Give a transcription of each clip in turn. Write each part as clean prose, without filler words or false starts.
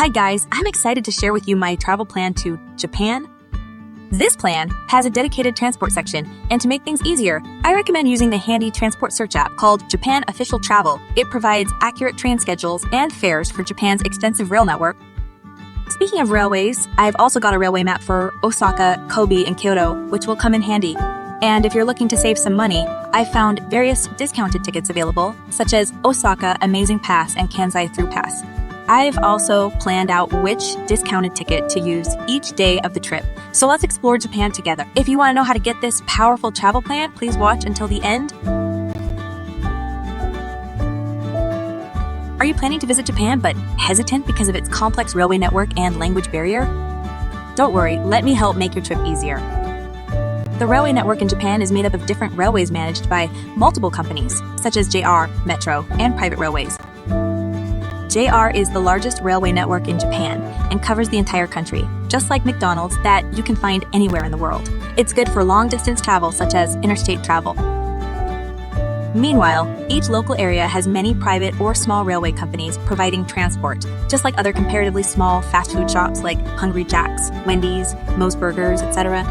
Hi guys, I'm excited to share with you my travel plan to Japan. This plan has a dedicated transport section, and to make things easier, I recommend using the handy transport search app called Japan Official Travel. It provides accurate train schedules and fares for Japan's extensive rail network. Speaking of railways, I've also got a railway map for Osaka, Kobe, and Kyoto, which will come in handy. And if you're looking to save some money, I've found various discounted tickets available, such as Osaka Amazing Pass and Kansai Through Pass. I've also planned out which discounted ticket to use each day of the trip. So let's explore Japan together. If you want to know how to get this powerful travel plan, please watch until the end. Are you planning to visit Japan but hesitant because of its complex railway network and language barrier? Don't worry, let me help make your trip easier. The railway network in Japan is made up of different railways managed by multiple companies, such as JR, Metro, and private railways. JR is the largest railway network in Japan and covers the entire country, just like McDonald's that you can find anywhere in the world. It's good for long-distance travel, such as interstate travel. Meanwhile, each local area has many private or small railway companies providing transport, just like other comparatively small fast food shops like Hungry Jack's, Wendy's, Moe's Burgers, etc.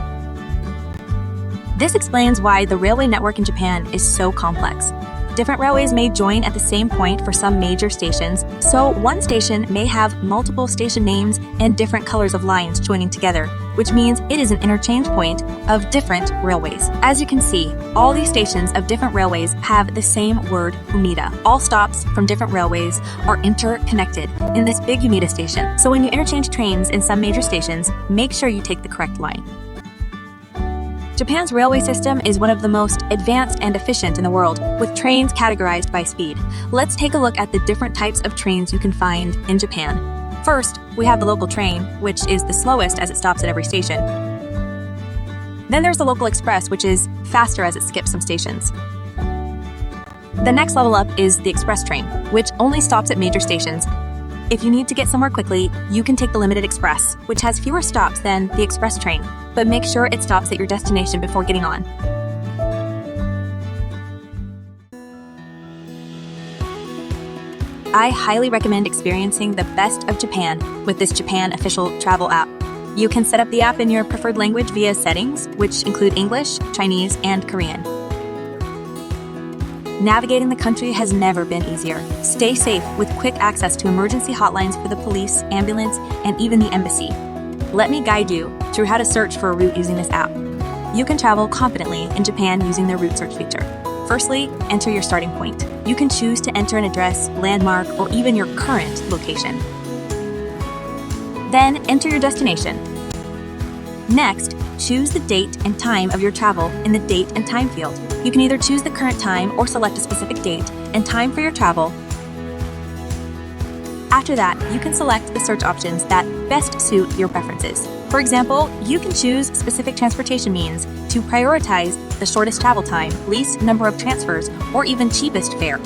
This explains why the railway network in Japan is so complex. Different railways may join at the same point for some major stations, so one station may have multiple station names and different colors of lines joining together, which means it is an interchange point of different railways. As you can see, all these stations of different railways have the same word, Umeda. All stops from different railways are interconnected in this big Umeda station. So when you interchange trains in some major stations, make sure you take the correct line. Japan's railway system is one of the most advanced and efficient in the world, with trains categorized by speed. Let's take a look at the different types of trains you can find in Japan. First, we have the local train, which is the slowest as it stops at every station. Then there's the local express, which is faster as it skips some stations. The next level up is the express train, which only stops at major stations. If you need to get somewhere quickly, you can take the limited express, which has fewer stops than the express train, but make sure it stops at your destination before getting on. I highly recommend experiencing the best of Japan with this Japan Official Travel app. You can set up the app in your preferred language via settings, which include English, Chinese, and Korean. Navigating the country has never been easier. Stay safe with quick access to emergency hotlines for the police, ambulance, and even the embassy. Let me guide you through how to search for a route using this app. You can travel confidently in Japan using their route search feature. Firstly, enter your starting point. You can choose to enter an address, landmark, or even your current location. Then enter your destination. Next, choose the date and time of your travel in the date and time field. You can either choose the current time or select a specific date and time for your travel. After that, you can select the search options that best suit your preferences. For example, you can choose specific transportation means to prioritize the shortest travel time, least number of transfers, or even cheapest fare.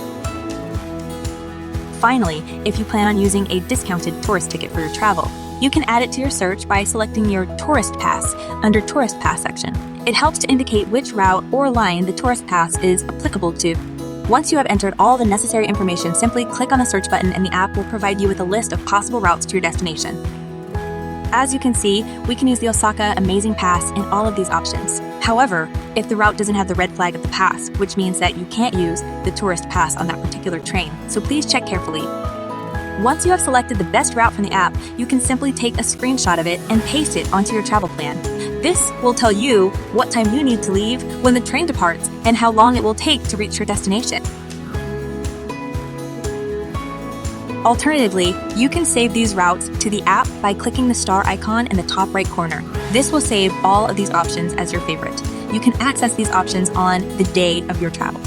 Finally, if you plan on using a discounted tourist ticket for your travel, you can add it to your search by selecting your tourist pass under Tourist Pass section. It helps to indicate which route or line the tourist pass is applicable to. Once you have entered all the necessary information, simply click on the search button and the app will provide you with a list of possible routes to your destination. As you can see, we can use the Osaka Amazing Pass in all of these options. However, if the route doesn't have the red flag of the pass, which means that you can't use the tourist pass on that particular train, so please check carefully. Once you have selected the best route from the app, you can simply take a screenshot of it and paste it onto your travel plan. This will tell you what time you need to leave when the train departs and how long it will take to reach your destination. Alternatively, you can save these routes to the app by clicking the star icon in the top right corner. This will save all of these options as your favorite. You can access these options on the day of your travel.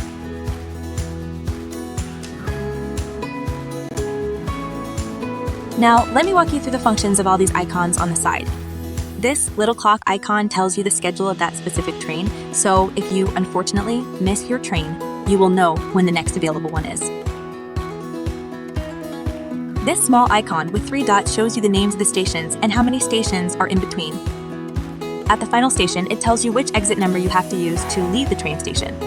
Now, let me walk you through the functions of all these icons on the side. This little clock icon tells you the schedule of that specific train, so if you unfortunately miss your train, you will know when the next available one is. This small icon with 3 dots shows you the names of the stations and how many stations are in between. At the final station, it tells you which exit number you have to use to leave the train station.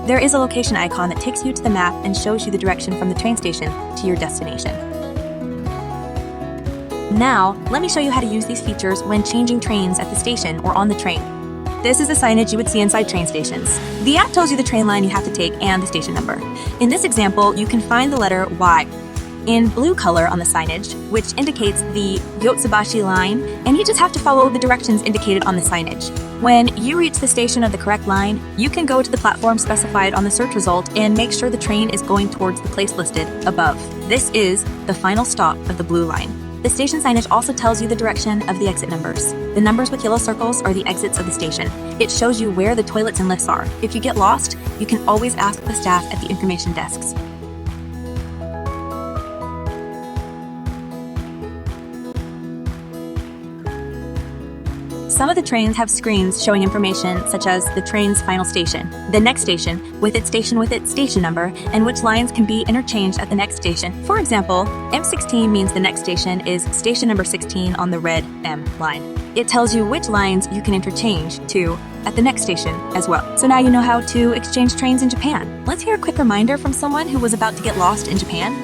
There is a location icon that takes you to the map and shows you the direction from the train station to your destination. Now, let me show you how to use these features when changing trains at the station or on the train. This is the signage you would see inside train stations. The app tells you the train line you have to take and the station number. In this example, you can find the letter Y in blue color on the signage, which indicates the Yotsubashi line, and you just have to follow the directions indicated on the signage. When you reach the station of the correct line, you can go to the platform specified on the search result and make sure the train is going towards the place listed above. This is the final stop of the blue line. The station signage also tells you the direction of the exit numbers. The numbers with yellow circles are the exits of the station. It shows you where the toilets and lifts are. If you get lost, you can always ask the staff at the information desks. Some of the trains have screens showing information such as the train's final station, the next station with its station number, and which lines can be interchanged at the next station. For example, M16 means the next station is station number 16 on the red M line. It tells you which lines you can interchange to at the next station as well. So now you know how to exchange trains in Japan. Let's hear a quick reminder from someone who was about to get lost in Japan.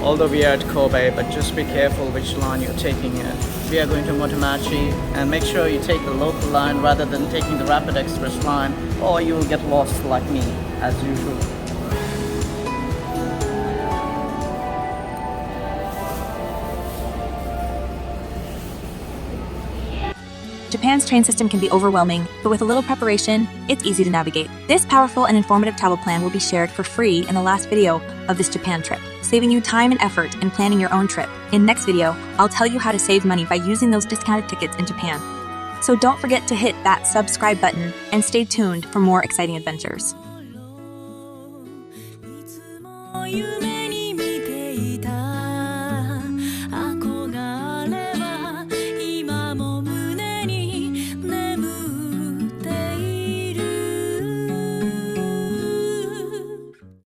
Although we are at Kobe, but just be careful which line you're taking in. We are going to Motomachi, and make sure you take the local line rather than taking the Rapid Express line, or you will get lost like me, as usual. Japan's train system can be overwhelming, but with a little preparation, it's easy to navigate. This powerful and informative travel plan will be shared for free in the last video of this Japan trip, saving you time and effort in planning your own trip. In next video, I'll tell you how to save money by using those discounted tickets in Japan. So don't forget to hit that subscribe button and stay tuned for more exciting adventures.